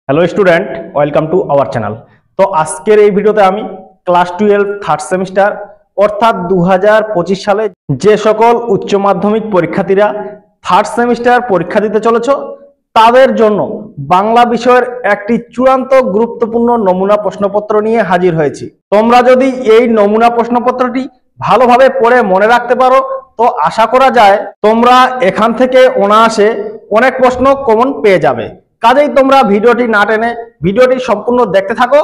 Hello student, welcome to our channel. তো আজকের এই ভিডিওতে আমি ক্লাস 12 থার্ড সেমিস্টার অর্থাৎ 2025 সালে যে সকল উচ্চ মাধ্যমিক পরীক্ষার্থীরা থার্ড সেমিস্টার পরীক্ষা দিতে চলেছ তাদের জন্য বাংলা বিষয়ের একটি চূড়ান্ত গুরুত্বপূর্ণ নমুনা প্রশ্নপত্র নিয়ে হাজির হয়েছি। তোমরা যদি এই নমুনা প্রশ্নপত্রটি ভালোভাবে পড়ে মনে রাখতে পারো তো আশা করা যায় তোমরা এখান থেকে অনায়াসে অনেক প্রশ্ন কমন পেয়ে যাবে। কাজেই তোমরা ভিডিওটি না টেনে ভিডিওটি সম্পূর্ণ দেখতে থাকো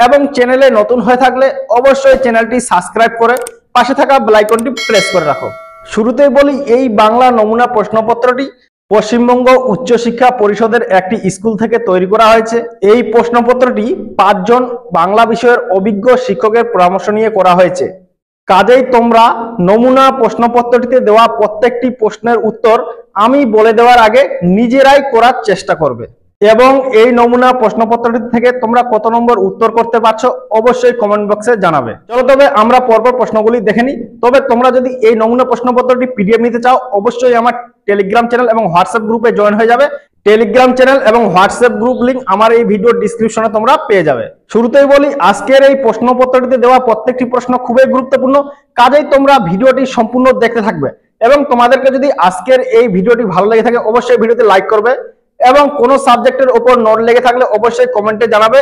এবং চ্যানেলে নতুন হয়ে থাকলে অবশ্যই চ্যানেলটি সাবস্ক্রাইব করে পাশে থাকা বেল আইকনটি প্রেস করে রাখো। শুরুতেই বলি, এই বাংলা নমুনা প্রশ্নপত্রটি পশ্চিমবঙ্গ উচ্চশিক্ষা পরিষদের একটি স্কুল থেকে তৈরি করা হয়েছে। এই প্রশ্নপত্রটি 5 জন বাংলা বিষয়ের অভিজ্ঞ শিক্ষকের পরামর্শ নিয়ে করা হয়েছে। কাজেই তোমরা নমুনা প্রশ্নপত্রটিতে দেওয়া প্রত্যেকটি প্রশ্নের উত্তর আমি বলে দেওয়ার আগে নিজেরাই করার চেষ্টা করবে এবং এই নমুনা প্রশ্নপত্রটি থেকে তোমরা কত নম্বর উত্তর করতে পারছো অবশ্যই কমেন্ট বক্সে জানাবে। চলো তবে আমরা পরপর প্রশ্নগুলি দেখে নিই। তবে তোমরা যদি এই নমুনা প্রশ্নপত্রটি পিডিএফ নিতে চাও অবশ্যই আমার টেলিগ্রাম চ্যানেল এবং হোয়াটসঅ্যাপ গ্রুপে জয়েন হয়ে যাবে। টেলিগ্রাম চ্যানেল এবং হোয়াটসঅ্যাপ গ্রুপ লিংক আমার এই ভিডিওর ডেসক্রিপশনে তোমরা পেয়ে যাবে। শুরুতেই বলি, আজকের এই প্রশ্নপত্রটিতে দেওয়া প্রত্যেকটি প্রশ্ন খুবই গুরুত্বপূর্ণ, কাজেই তোমরা ভিডিওটি সম্পূর্ণ দেখতে থাকবে এবং তোমাদেরকে যদি আজকের এই ভিডিওটি ভালো লেগে থাকে অবশ্যই ভিডিওতে লাইক করবে এবং কোনো সাবজেক্টের উপর নোট লেগে থাকলে অবশ্যই কমেন্টে জানাবে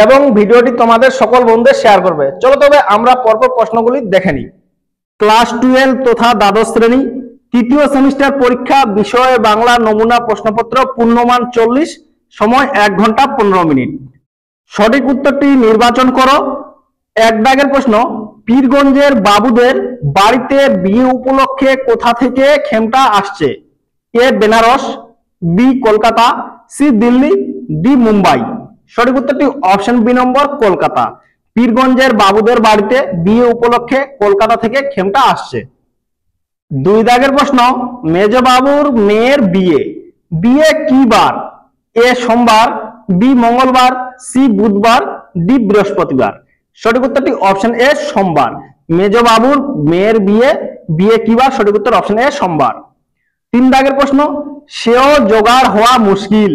এবং ভিডিওটি তোমাদের সকল বন্ধুদের শেয়ার করবে। চলো তবে আমরা পরপর প্রশ্নগুলি দেখে নিই। ক্লাস 12 তথা দ্বাদশ শ্রেণী তৃতীয় সেমিস্টার পরীক্ষা, বিষয় বাংলা, নমুনা প্রশ্নপত্র, পূর্ণমান 40, সময় 1 ঘন্টা 15 মিনিট। সঠিক উত্তরটি নির্বাচন করো। 1 দাগের প্রশ্ন, পীরগঞ্জের বাবুদের বাড়িতে বিয়ে উপলক্ষে কোথা থেকে খেমটা আসছে? A Benares, B Kolkata, C Delhi, D Mumbai. সঠিক উত্তরটি অপশন বি নম্বর কলকাতা। পীরগঞ্জের বাবুদের বাড়িতে বিয়ে উপলক্ষে কলকাতা থেকে খেমটা আসছে। 2 দাগের প্রশ্ন, মেজবাবুর মেয়ের বিয়ে, বিয়ে কি বার? এ সোমবার, বি মঙ্গলবার, সি বুধবার, ডি বৃহস্পতিবার। সঠিক উত্তরটি অপশন এ সোমবার। মেজবাবুর মেয়ের বিয়ে, বিয়ে কি বার? সঠিক উত্তর অপশন এ সোমবার। 3 দাগের প্রশ্ন, সেও জোগাড় হওয়া মুশকিল,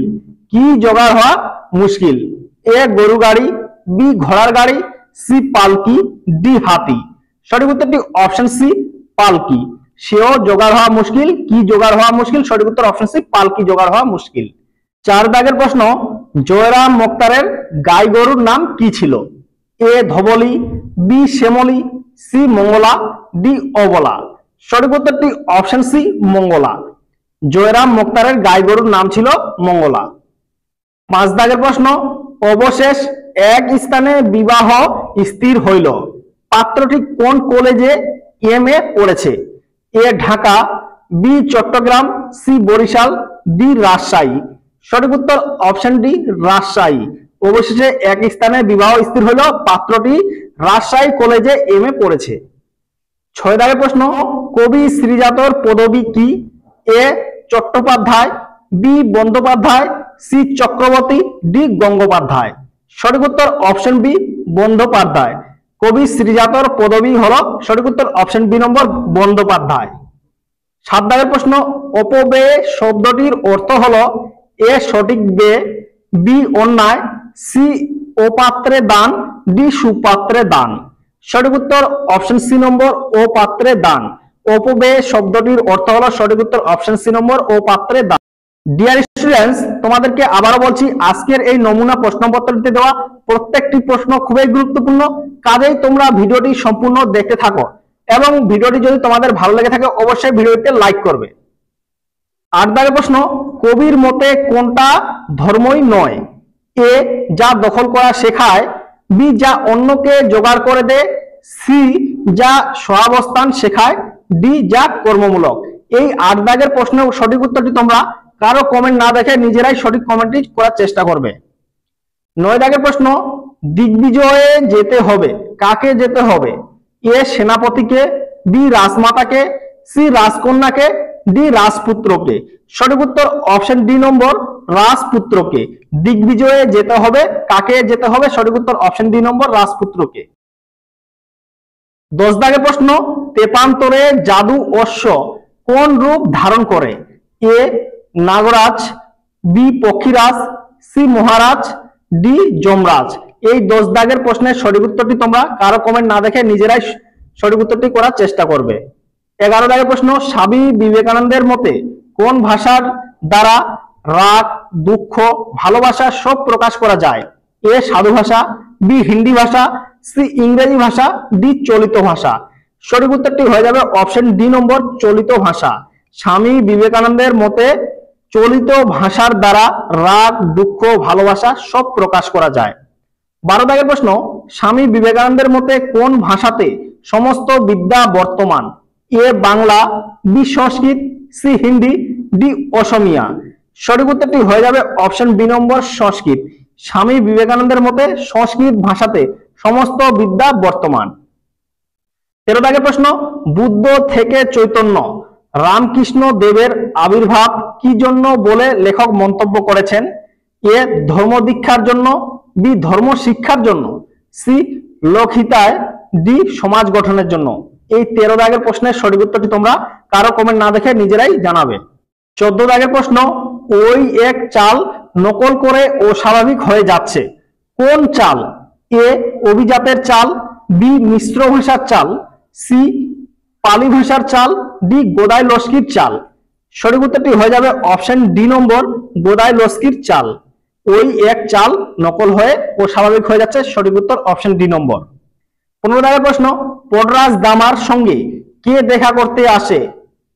কি জোগাড় হওয়া মুশকিল? এ গরু গাড়ি, বি ঘোড়ার গাড়ি, সি পালকি, ডি হাতি। সঠিক উত্তরটি অপশন সি পালকি। সেও জোগাড় হওয়া মুশকিল, কি জোগাড় হওয়া মুশকিল? সঠিক উত্তর অপশন সি পালকি জোগাড় হওয়া মুশকিল। 4 দাগের প্রশ্ন, জয়রাম মোক্তারের গাই গরুর নাম কি ছিল? A Dhabali, B Shyamali, C Mangala, D Abala. সঠিক উত্তরটি অপশন সি মঙ্গলা। জয়রাম মোক্তারের গাই গরুর নাম ছিল মঙ্গলা। 5 দাগের প্রশ্ন, অবশেষ এক স্থানে বিবাহ স্থির হইল, পাত্রটি কোন কলেজে এমএ পড়েছে? A Dhaka, B Chittagong, C Barisal, D Rajshahi. সঠিক উত্তর অপশন ডি রাজশাহী। অবশেষে এক স্থানে বিবাহ স্থির হইল, পাত্রটি রাজশাহী কলেজে এমএ পড়েছে। 6 দাগের প্রশ্ন, কবি শ্রীজাতর পদবী কি? A Chattopadhyay, B Bandyopadhyay, C Chakraborty, D Gangopadhyay. সঠিক উত্তর অপশন বি বন্দ্যোপাধ্যায়। কবি শ্রীজাতর পদবী হলো সঠিক উত্তর অপশন বি নম্বর বন্দ্যোপাধ্যায়। 7 দাগের প্রশ্ন, অপব্যয় শব্দটির অর্থ হলো এ সঠিক ব্যয়, বি অন্যায়, সি অপাত্রে দান, ডি সুপাত্রে দান। সঠিক উত্তর অপশন সি নম্বর ও পাত্রে দান। অপব্যয় শব্দটির অর্থ হলো সঠিক উত্তর অপশন সি নম্বর ও পাত্রে দান। ডিয়ার স্টুডেন্টস, তোমাদেরকে আবারও বলছি, আজকের এই নমুনা প্রশ্নপত্রটিতে দেওয়া প্রত্যেকটি প্রশ্ন খুবই গুরুত্বপূর্ণ, কাজেই তোমরা ভিডিওটি সম্পূর্ণ দেখতে থাকো এবং ভিডিওটি যদি তোমাদের ভালো লেগে থাকে অবশ্যই ভিডিওতে লাইক করবে। 8 দাগের প্রশ্ন, কবির মতে কোনটা ধর্মই নয়? এ যা দখল করা শেখায়, বি যা অন্যকে জোগাড় করে দেয়, সি যা সহাবস্থান শেখায়, ডি যা কর্মমূলক। এই 8 দাগের প্রশ্নের সঠিক উত্তরটি তোমরা কারো কমেন্ট না দেখে নিজেরাই সঠিক কমেন্টটি করার চেষ্টা করবে। 9 দাগের প্রশ্ন, দিগ্বিজয়ে যেতে হবে, কাকে যেতে হবে? এ সেনাপতিকে, বি রাজমাতাকে, সি রাজকন্যাকে, ডি রাজপুত্রকে। সঠিক উত্তর অপশন ডি নম্বর রাজপুত্রকে। দিগ্বিজয়ে যেতে হবে, কাকে যেতে হবে? সঠিক উত্তর অপশন ডি নম্বর রাজপুত্রকে। 10 দাগের প্রশ্ন, তেপান্তরে জাদু অশ্ব কোন রূপ ধারণ করে? এ নাগরাজ, বি পক্ষীরাজ, সি মহারাজ, ডি যমরাজ। এই 10 দাগের প্রশ্নের সঠিক উত্তরটি তোমরা কারো কমেন্ট না দেখে নিজেরাই সঠিক উত্তরটি করার চেষ্টা করবে। 11 দাগের প্রশ্ন, স্বামী বিবেকানন্দের মতে কোন ভাষার দ্বারা রাগ, দুঃখ, ভালোবাসা সব প্রকাশ করা যায়? এ সাধু ভাষা, বি হিন্দি ভাষা, সি ইংরেজি ভাষা, ডি চলিত ভাষা। সঠিক উত্তরটি হয়ে যাবে অপশন ডি নম্বর, চলিত ভাষা। স্বামী বিবেকানন্দের মতে চলিত ভাষার দ্বারা রাগ, দুঃখ, ভালোবাসা সব প্রকাশ করা যায়। 12 দাগের প্রশ্ন, স্বামী বিবেকানন্দের মতে কোন ভাষাতে সমস্ত বিদ্যা বর্তমান? এ বাংলা, বি সংস্কৃত, সি হিন্দি, ডি অসমিয়া। সঠিক উত্তরটি হয়ে যাবে অপশন বি নম্বর, সংস্কৃত। স্বামী বিবেকানন্দের মতে সংস্কৃত ভাষাতে সমস্ত বিদ্যা বর্তমান। 13 দাগের প্রশ্ন, বুদ্ধ থেকে চৈতন্য রামকৃষ্ণ দেবের আবির্ভাব কি জন্য বলে লেখক মন্তব্য করেছেন? এ ধর্ম দীক্ষার জন্য, বি ধর্ম শিক্ষার জন্য, সি লোকহিতায়, ডি সমাজ গঠনের জন্য। এই 13 দাগের প্রশ্নের সঠিক উত্তরটি তোমরা কারো কমেন্ট না দেখে নিজেরাই জানাবে। 14 দাগের প্রশ্ন, ওই এক চাল নকল করে অস্বাভাবিক হয়ে যাচ্ছে, কোন চাল? এ অভিজাতের চাল, বি মিশ্র ভাষার চাল, সি পালি ভাষার চাল, ডি গোদাই লস্কির চাল। সঠিক উত্তরটি হয়ে যাবে অপশন ডি নম্বর, গোদাই লস্কির চাল। ওই এক চাল নকল হয়ে অস্বাভাবিক হয়ে যাচ্ছে, সঠিক উত্তর অপশন ডি নম্বর। 15 দাগের প্রশ্ন, পডরাজ দামার সঙ্গে কে দেখা করতে আসে?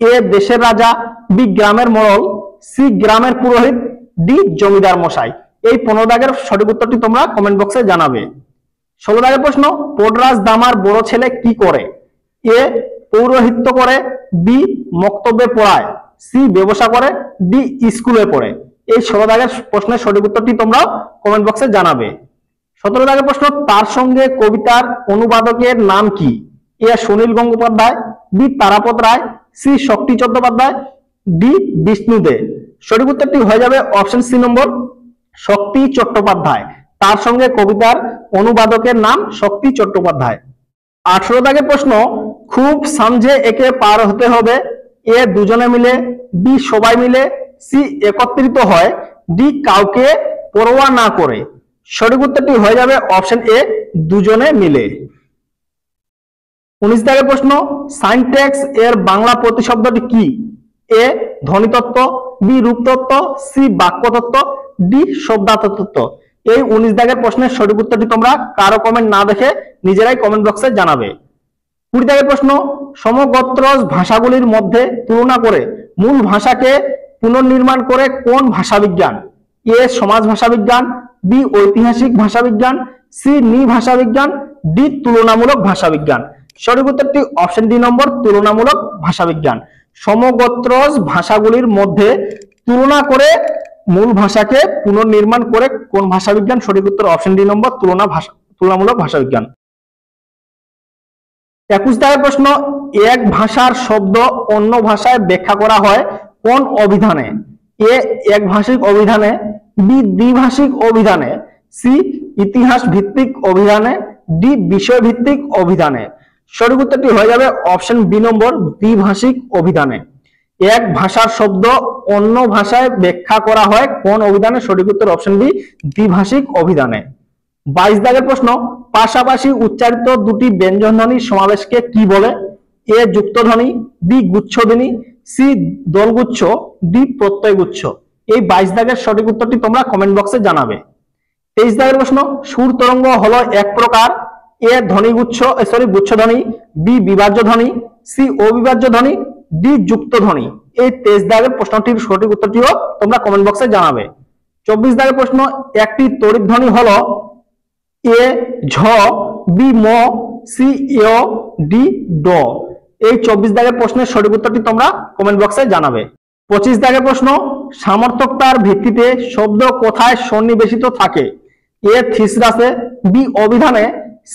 এ দেশের রাজা, বি গ্রামের মোড়ল, সি গ্রামের পুরোহিত, ডি জমিদার মশাই। এই 15 দাগের সঠিক উত্তরটি তোমরা কমেন্ট বক্সে জানাবে। 16 দাগের প্রশ্ন, পডরাজ দামার বড় ছেলে কি করে? এ পৌরোহিত্য করে, বি মক্তব্যে পড়ায়, সি ব্যবসা করে, ডি স্কুলে পড়ে। এই 16 দাগের প্রশ্নের সঠিক উত্তরটি তোমরা কমেন্ট বক্সে জানাবে। 17 দাগের প্রশ্ন, তার সঙ্গে কবিতার অনুবাদকের নাম কি? এ সুনীল গঙ্গোপাধ্যায়, বি তারাপদ রায়, সি শক্তি চট্টোপাধ্যায়, ডি বিষ্ণু দে। সঠিক উত্তরটি হয়ে যাবে অপশন সি নম্বর, শক্তি চট্টোপাধ্যায়। তার সঙ্গে কবিতার অনুবাদকের নাম শক্তি চট্টোপাধ্যায়। 18 দাগের প্রশ্ন, খুব সমঝে একে পার হতে হবে। এ দুজনে মিলে, বি সবাই মিলে, সি একত্রিত হয়, ডি কাউকে পরোয়া না করে। সঠিক উত্তরটি হয়ে যাবে অপশন এ, দুজনে মিলে। 19 দাগের প্রশ্ন, সাইনট্যাক্স এর বাংলা প্রতিশব্দটি কি? এ ধ্বনিতত্ত্ব, বি রূপতত্ত্ব, সি বাক্যতত্ত্ব, ডি শব্দার্থতত্ত্ব। এই 19 দাগের প্রশ্নের সঠিক উত্তরটি তোমরা কারো কমেন্ট না দেখে নিজেরাই কমেন্ট বক্সে জানাবে। 20 দাগের প্রশ্ন, সমগোত্রজ ভাষাগুলির মধ্যে তুলনা করে মূল ভাষাকে পুনর্নির্মাণ করে কোন ভাষাবিজ্ঞান? এ সমাজ ভাষাবিজ্ঞান, বি ঐতিহাসিক ভাষাবিজ্ঞান, সি নৃভাষাবিজ্ঞান, ডি তুলনামূলক ভাষাবিজ্ঞান। সঠিক উত্তরটি অপশন ডি নম্বর, তুলনামূলক ভাষাবিজ্ঞান। সমগোত্রজ ভাষাগুলির মধ্যে তুলনা করে মূল ভাষাকে পুনর্নির্মাণ করে কোন ভাষাবিজ্ঞান? সঠিক উত্তর অপশন ডি নম্বর, তুলনামূলক ভাষাবিজ্ঞান। 21 দাগের প্রশ্ন, এক ভাষার শব্দ অন্য ভাষায় ব্যাখ্যা করা হয় কোন অভিধানে? এ একভাষিক অভিধানে, বি দ্বিভাষিক অভিধানে, সি ইতিহাস ভিত্তিক অভিধানে, ডি বিষয় ভিত্তিক অভিধানে। সঠিক উত্তরটি হয়ে যাবে অপশন বি নম্বর, দ্বিভাষিক অভিধানে। এক ভাষার শব্দ অন্য ভাষায় ব্যাখ্যা করা হয় কোন অভিধানে? সঠিক উত্তর অপশন বি, দ্বিভাষিক অভিধানে। 22 দাগের প্রশ্ন, পাশাপাশি উচ্চারিত দুটি ব্যঞ্জনধ্বনির সমাবেশকে কি বলে? এ যুক্তধ্বনি, বি গুচ্ছধ্বনি, সি দলগুচ্ছ, ডি প্রত্যয়গুচ্ছ। এই 22 দাগের সঠিক উত্তরটি তোমরা কমেন্ট বক্সে জানাবে। 23 দাগের প্রশ্ন, সুর তরঙ্গ হলো এক প্রকার। এ গুচ্ছধ্বনি, বি বিভাজ্য ধ্বনি, সি অবিভাজ্য ধ্বনি, ডি যুক্ত ধ্বনি। এই 23 দাগের প্রশ্নটির সঠিক উত্তরটিও তোমরা কমেন্ট বক্সে জানাবে। 24 দাগের প্রশ্ন, একটি তড়িৎ ধ্বনি হলো এ ঝ, বি ম, সি য়, ডি ড। এই 24 দাগের প্রশ্নের সঠিক উত্তরটি তোমরা কমেন্ট বক্সে জানাবে। 25 দাগের প্রশ্ন, সামর্থকতার ভিত্তিতে শব্দ কোথায় সন্নিবেশিত থাকে? এ থিসরাসে, বি অভিধানে,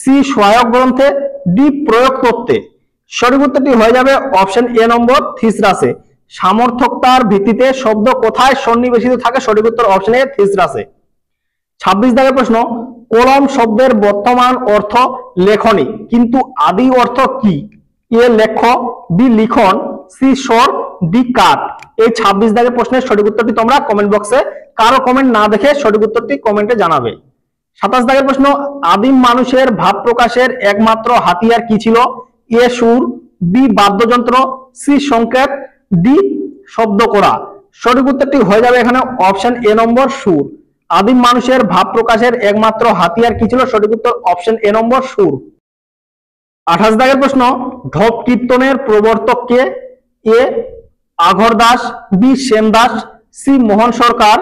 সি সহায়ক গ্রন্থে, ডি প্রয়োগ তত্ত্বে। সঠিক উত্তরটি হয়ে যাবে অপশন এ নম্বর, থিসরাসে। সামর্থকতার ভিত্তিতে শব্দ কোথায় সন্নিবেশিত থাকে? সঠিক উত্তর অপশন এ, থিসরাসে। 26 দাগের প্রশ্ন, কলম শব্দের বর্তমান অর্থ লেখনী কিন্তু আদি অর্থ কি? এ লেখ, বি লিখন, সি শোর, ডি কাট। এই 26 দাগের প্রশ্নের সঠিক উত্তরটি তোমরা কমেন্ট বক্সে, কারো কমেন্ট না দেখে সঠিক উত্তরটি কমেন্টে জানাবে। 27 দাগের প্রশ্ন, আদিম মানুষের ভাব প্রকাশের একমাত্র হাতিয়ার কি ছিল? এ সুর, বি বাদ্যযন্ত্র, সি সংকেত, ডি শব্দ করা। সঠিক উত্তরটি হয়ে যাবে এখানে অপশন এ নম্বর সুর। আদিম মানুষের ভাব প্রকাশের একমাত্র হাতিয়ার কি ছিল? সঠিক উত্তর অপশন এ নম্বর সুর। 28 দাগের প্রশ্ন, ঢপ কীর্তনের প্রবর্তক কে? এ আঘর দাস, বি সেন দাস, সি মোহন সরকার,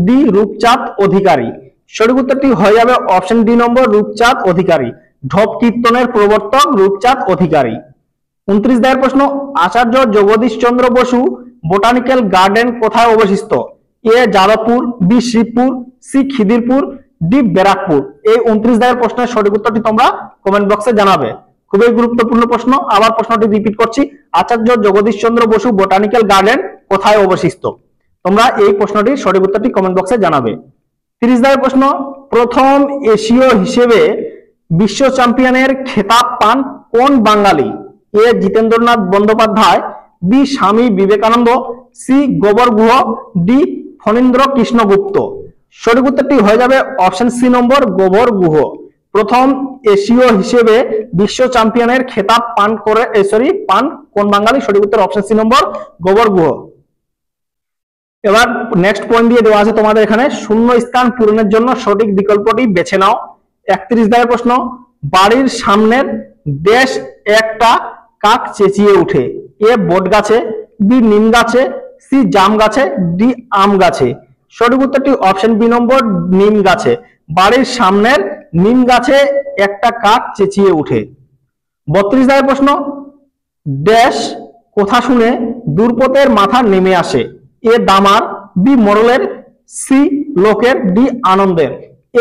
ডি রূপচাঁদ অধিকারী। সঠিক উত্তরটি হয়ে যাবে অপশন ডি নম্বর রূপচাঁদ অধিকারী। ঢপ কীর্তনের প্রবর্তক রূপচাঁদ অধিকারী। 29 দাগের প্রশ্ন, আচার্য জগদীশ চন্দ্র বসু বোটানিক্যাল গার্ডেন কোথায় অবস্থিত? A Jadavpur, B Shibpur, C Khidirpur, D Barrackpore. এই 29 দাগের প্রশ্নের সঠিক উত্তরটি তোমরা কমেন্ট বক্সে জানাবে। খুবই গুরুত্বপূর্ণ প্রশ্ন, আবার প্রশ্নটি রিপিট করছি, আচার্য জগদীশ চন্দ্র বসু বোটানিক্যাল গার্ডেন কোথায় অবস্থিত? তোমরা এই প্রশ্নটির সঠিক উত্তরটি কমেন্ট বক্সে জানাবে। 30 দাগের প্রশ্ন, প্রথম এশীয় হিসেবে বিশ্ব চ্যাম্পিয়নের খেতাব পান কোন বাঙালি? এ জিতেন্দ্রনাথ বন্দ্যোপাধ্যায়, বি স্বামী বিবেকানন্দ, সি গোবর গুহ, ডি ফণীন্দ্র কৃষ্ণ গুপ্ত। সঠিক উত্তরটি হয়ে যাবে অপশন সি নম্বর গোবর গুহ। প্রথম এশীয় হিসেবে বিশ্ব চ্যাম্পিয়নের খেতাব পান কোন বাঙালি? সঠিক উত্তর অপশন সি নম্বর গোবর গুহ। এবার নেক্সট পয়েন্ট দিয়ে দেওয়া আছে তোমাদের এখানে, শূন্য স্থান পূরণের জন্য সঠিক বিকল্পটি বেছে নাও। 31 দাগের প্রশ্ন, বাড়ির সামনের দেশ একটা কাক চেঁচিয়ে উঠে? এ বট গাছে, বি নিম গাছে, সি জাম গাছে, ডি আম গাছে। সঠিক উত্তরটি অপশন বি নম্বর নিম গাছে। বাড়ির সামনের নিম গাছে একটা কাক চেঁচিয়ে উঠে। 32 দাগের প্রশ্ন, ড্যাশ কথা শুনে দুর্পতের মাথা নেমে আসে? এ দামার, বি মোড়লের, সি লোকের, ডি আনন্দের।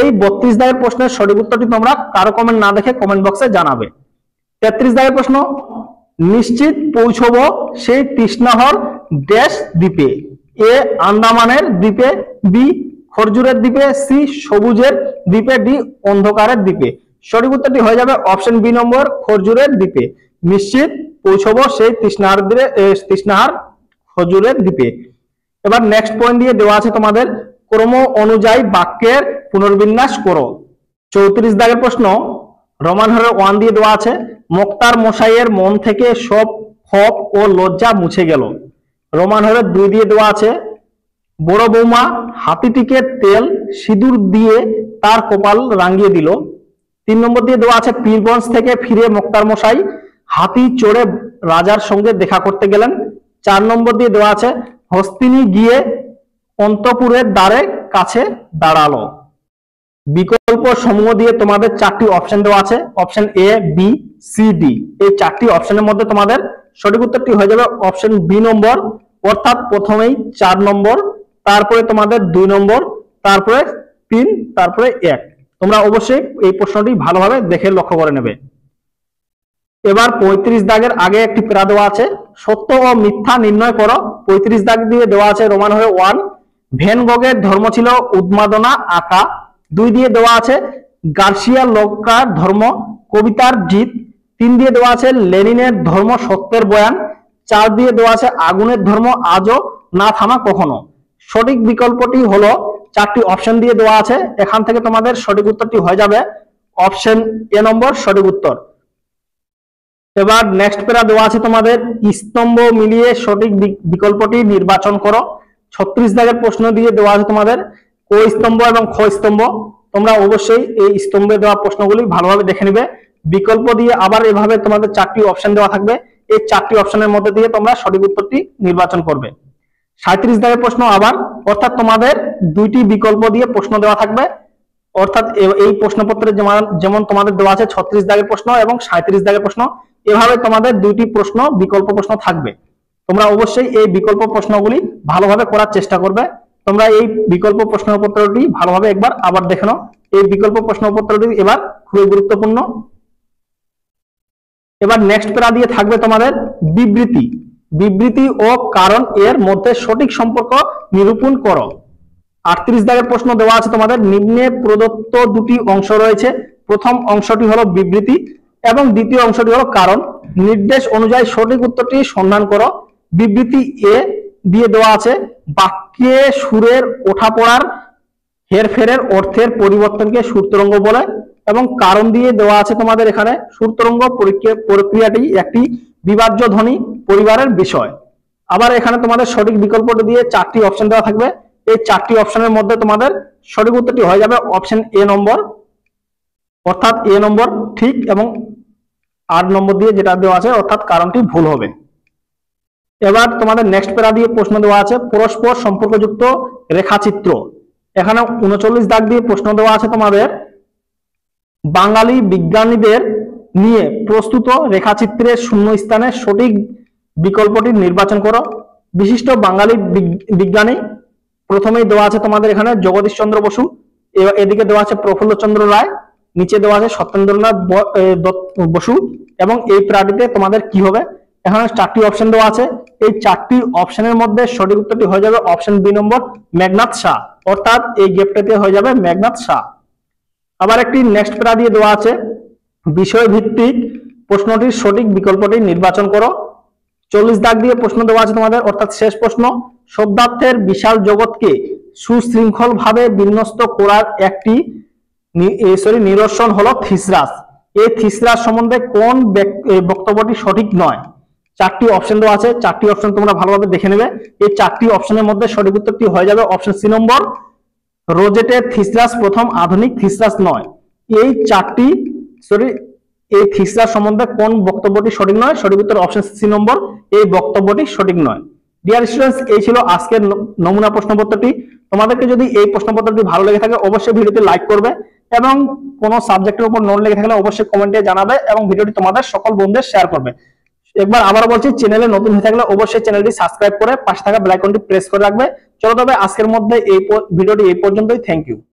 এই 32 দাগের প্রশ্নের সঠিক উত্তরটি তোমরা কারো কমেন্ট না দেখে কমেন্ট বক্সে জানাবে। 33 দাগের প্রশ্ন, নিশ্চিত পৌঁছবো সেই তৃষ্ণাহর ড্যাশ দ্বীপে? এ আন্দামানের দ্বীপে, বি খরজুরের দ্বীপে, সি সবুজের দ্বীপে, ডি অন্ধকারের দ্বীপে। সঠিক উত্তরটি হয়ে যাবে অপশন বি নম্বর খরজুরের দ্বীপে। নিশ্চিত পৌঁছবো সেই তৃষ্ণাহার খরজুরের দ্বীপে। এবার নেক্সট পয়েন্ট দিয়ে দেওয়া আছে তোমাদের, ক্রম অনুযায়ী বাক্যের পুনর্বিন্যাস করো। 34 দাগের প্রশ্ন, রোমান হরের 1 দিয়ে দেওয়া আছে, মোক্তার মশাইয়ের মন থেকে সব ক্ষোভ ও লজ্জা মুছে গেল। রোমান হরের 2 দিয়ে দেওয়া আছে, বড় বৌমা হাতিটিকে তেল সিঁদুর দিয়ে তার কপাল রাঙিয়ে দিল। 3 নম্বর দিয়ে দেওয়া আছে, পীরগঞ্জ থেকে ফিরে মোক্তার মশাই হাতি চড়ে রাজার সঙ্গে দেখা করতে গেলেন। 4 নম্বর দিয়ে দেওয়া আছে, হস্তিনী গিয়ে অন্তপুরের দ্বারে কাছে দাঁড়ালো। বিকল্প সমূহ দিয়ে তোমাদের 4টি অপশন দেওয়া আছে, option A, B, C, D. এই 4টি অপশনের মধ্যে তোমাদের সঠিক উত্তরটি হয়ে যাবে অপশন বি নম্বর, অর্থাৎ প্রথমেই 4 নম্বর, তারপরে তোমাদের 2 নম্বর, তারপরে 3, তারপরে 1। তোমরা অবশ্যই এই প্রশ্নটি ভালোভাবে দেখে লক্ষ্য করে নেবে। এবার 35 দাগের আগে একটি প্যারা দেওয়া আছে, সত্য ও মিথ্যা নির্ণয় করো। 35 দাগ দিয়ে দেওয়া আছে রোমান হয়ে 1, ভ্যান গগের ধর্ম ছিল উন্মাদনা আঁকা। 2 দিয়ে দেওয়া আছে গার্সিয়া লোরকার ধর্ম কবিতার জিত। 3 দিয়ে দেওয়া আছে লেনিনের ধর্ম সত্যের বয়ান। 4 দিয়ে দেওয়া আছে আগুনের ধর্ম আজও না থামা কখনো। সঠিক বিকল্পটি হলো 4টি অপশন দিয়ে দেওয়া আছে, এখান থেকে তোমাদের সঠিক উত্তরটি হয়ে যাবে অপশন এ নম্বর সঠিক উত্তর। এবার নেক্সট প্যারা দেওয়া আছে তোমাদের, স্তম্ভ মিলিয়ে সঠিক বিকল্পটি নির্বাচন করো। 36 দাগের প্রশ্ন দিয়ে দেওয়া আছে তোমাদের ক স্তম্ভ এবং খ স্তম্ভ। তোমরা অবশ্যই এই স্তম্ভে দেওয়া প্রশ্নগুলি ভালোভাবে দেখে নিবে। বিকল্প দিয়ে আবার এভাবে তোমাদের 4টি অপশন দেওয়া থাকবে, এই 4টি অপশনের মধ্যে দিয়ে তোমরা সঠিক উত্তরটি নির্বাচন করবে। 37 দাগের প্রশ্ন আবার, অর্থাৎ তোমাদের 2টি বিকল্প দিয়ে প্রশ্ন দেওয়া থাকবে, অর্থাৎ এই প্রশ্নপত্রে যেমন তোমাদের দেওয়া আছে 36 দাগের প্রশ্ন এবং 37 দাগের প্রশ্ন, এভাবে তোমাদের 2টি প্রশ্ন বিকল্প প্রশ্ন থাকবে। তোমরা অবশ্যই এই বিকল্প প্রশ্নগুলি ভালোভাবে করার চেষ্টা করবে। তোমরা এই বিকল্প প্রশ্নপত্রটি ভালোভাবে একবার আবার দেখে নাও। এই বিকল্প প্রশ্নপত্রটি এবার খুবই গুরুত্বপূর্ণ। এবার নেক্সট প্যারা দিয়ে থাকবে তোমাদের বিবৃতি ও কারণ এর মধ্যে সঠিক সম্পর্ক নিরূপণ করো। 38 দাগের প্রশ্ন দেওয়া আছে তোমাদের, নিম্নে প্রদত্ত 2টি অংশ রয়েছে, প্রথম অংশটি হলো বিবৃতি এবং দ্বিতীয় অংশটি হলো কারণ। নির্দেশ অনুযায়ী সঠিক উত্তরটি সন্ধান করো। বিবৃতি এ দিয়ে দেওয়া আছে বাক্যে সুরের ওঠাপড়ার হেরফেরের অর্থের পরিবর্তনকে সুর তরঙ্গ বলে, এবং কারণ দিয়ে দেওয়া আছে তোমাদের এখানে সুর তরঙ্গ প্রক্রিয়াটি একটি বিভাজ্য ধ্বনি পরিবারের বিষয়। আবার এখানে তোমাদের সঠিক বিকল্পটি দিয়ে 4টি অপশন দেওয়া থাকবে। এই 4টি অপশনের মধ্যে তোমাদের সঠিক উত্তরটি হয়ে যাবে অপশন এ নম্বর, অর্থাৎ এ নম্বর ঠিক, এবং 8 নম্বর দিয়ে যেটা দেওয়া আছে অর্থাৎ কারণটি ভুল হবে। এবার তোমাদের নেক্সট প্যারা দিয়ে প্রশ্ন দেওয়া আছে পরস্পর সম্পর্কযুক্ত রেখাচিত্র। এখানে 39 দাগ দিয়ে প্রশ্ন দেওয়া আছে তোমাদের বাঙালি বিজ্ঞানীদের নিয়ে প্রস্তুত রেখাচিত্রের শূন্যস্থানে সঠিক বিকল্পটি নির্বাচন করো। বিশিষ্ট বাঙালি বিজ্ঞানী প্রথমেই দেওয়া আছে তোমাদের এখানে জগদীশ চন্দ্র বসু, এদিকে দেওয়া আছে প্রফুল্ল চন্দ্র রায়, নিচে দেওয়া আছে সত্যেন্দ্রনাথ বসু, এবং এই প্যারাটিতে তোমাদের কি হবে, এখানে 4টি অপশন দেওয়া আছে। এই 4টি অপশনের মধ্যে সঠিক উত্তরটি হয়ে যাবে অপশন বি নম্বর মেঘনাথ শাহ, অর্থাৎ এই গ্যাপটাতে হয়ে যাবে মেঘনাথ শাহ। আবার একটি নেক্সট প্যারা দিয়ে দেওয়া আছে বিষয় ভিত্তিক প্রশ্নটির সঠিক বিকল্পটি নির্বাচন করো। 40 দাগ দিয়ে প্রশ্ন দেওয়া আছে তোমাদের, অর্থাৎ শেষ প্রশ্ন শব্দার্থের বিশাল জগৎকে সুশৃঙ্খল ভাবে বিন্যস্ত করার একটি নিদর্শন হলো থিসরাস। এই থিসরাস সম্বন্ধে কোন বক্তব্যটি সঠিক নয়? 4টি অপশন দেওয়া আছে, 4টি অপশন তোমরা ভালোভাবে দেখে নেবে। এই 4টি অপশনের মধ্যে সঠিক উত্তরটি হয়ে যাবে অপশন সি নম্বর রোজেটের থিসরাস প্রথম আধুনিক থিসরাস নয়। এই থিসরাস সম্বন্ধে কোন বক্তব্যটি সঠিক নয়? সঠিক উত্তর অপশন সি নম্বর, এই বক্তব্যটি সঠিক নয়। ডিয়ার স্টুডেন্টস, এই ছিল আজকের নমুনা প্রশ্নপত্রটি। তোমাদেরকে যদি এই প্রশ্নপত্রটি ভালো লেগে থাকে অবশ্যই ভিডিওতে লাইক করবে, এবং কোনো সাবজেক্টের উপর নোট লেগে থাকলে অবশ্যই কমেন্টে জানাবে, এবং ভিডিওটি তোমাদের সকল বন্ধুদের শেয়ার করবে। একবার আবারও বলছি, চ্যানেলে নতুন হয়ে থাকলে অবশ্যই চ্যানেলটি সাবস্ক্রাইব করে পাশে থাকা বেল আইকনটি প্রেস করে রাখবে। চলো তবে আজকের মধ্যে এই ভিডিওটি এই পর্যন্তই। Thank you.